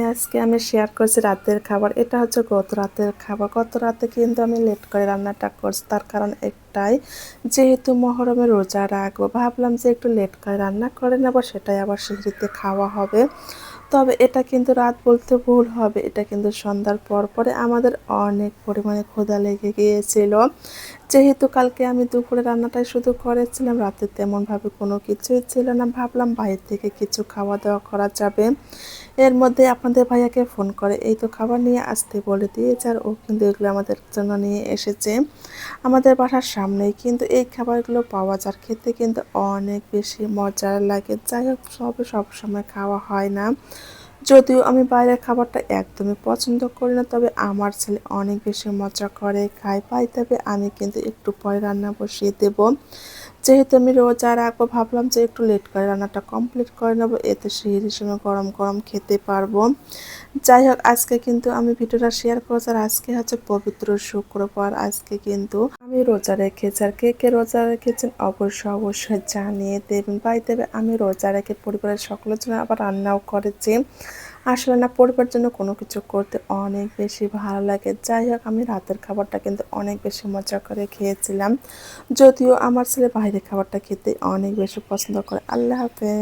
আজকে আমি শেয়ার করছি রাতের খাবার। এটা হচ্ছে গত রাতের খাবার। গত রাতে কিন্তু আমি লেট করে রান্নাটা করছি, তার কারণ একটাই, যেহেতু মহরমে রোজা রাখবো, ভাবলাম যে একটু লেট করে রান্না করে নেবো, সেটাই আবার সেহরিতে খাওয়া হবে। তবে এটা কিন্তু রাত বলতে ভুল হবে, এটা কিন্তু সন্ধ্যার পর পরে আমাদের অনেক পরিমাণে ক্ষুধা লেগে গিয়েছিল। যেহেতু কালকে আমি দুপুরে রান্নাটাই শুধু করেছিলাম, রাতে তেমনভাবে কোনো কিছুই ছিল না, ভাবলাম বাইরে থেকে কিছু খাওয়া দাওয়া করা যাবে। এর মধ্যে আপনাদের ভাইয়াকে ফোন করে এই তো খাবার নিয়ে আসতে বলে দিয়েছে, আর ও কিন্তু এগুলো আমাদের জন্য নিয়ে এসেছে। আমাদের বাসার সামনেই কিন্তু এই খাবারগুলো পাওয়া যায়, খেতে কিন্তু অনেক বেশি মজার লাগে। যাই হোক, সব সময় খাওয়া হয় না, যদিও আমি বাইরের খাবারটা একদমই পছন্দ করি না, তবে আমার ছেলে অনেক বেশি মজা করে খায় পাই, তবে আমি কিন্তু একটু পরে রান্না বসিয়ে দেব। যেহেতু আমি রোজা রাখবো, ভাবলাম যে একটু লেট করে রান্নাটা কমপ্লিট করে নেবো, এতে সেহরির সময় গরম গরম খেতে পারবো। যাই হোক, আজকে কিন্তু আমি ভিডিওটা শেয়ার করছি, আর আজকে হচ্ছে পবিত্র শুক্রবার। আজকে কিন্তু আমি রোজা রেখেছি, আর কে কে রোজা রেখেছেন অবশ্যই জানিয়ে দেবেন ভাই। দেবে আমি রোজা রেখে পরিবারের সকলের জন্য আবার রান্নাও করেছি। আসলে না, পরিবারের জন্য কোনো কিছু করতে অনেক বেশি ভালো লাগে। যাই হোক, আমি রাতের খাবারটা কিন্তু অনেক বেশি মজা করে খেয়েছিলাম, যদিও আমার ছেলে বাইরের খাবারটা খেতে অনেক বেশি পছন্দ করে। আল্লাহ হাফেজ।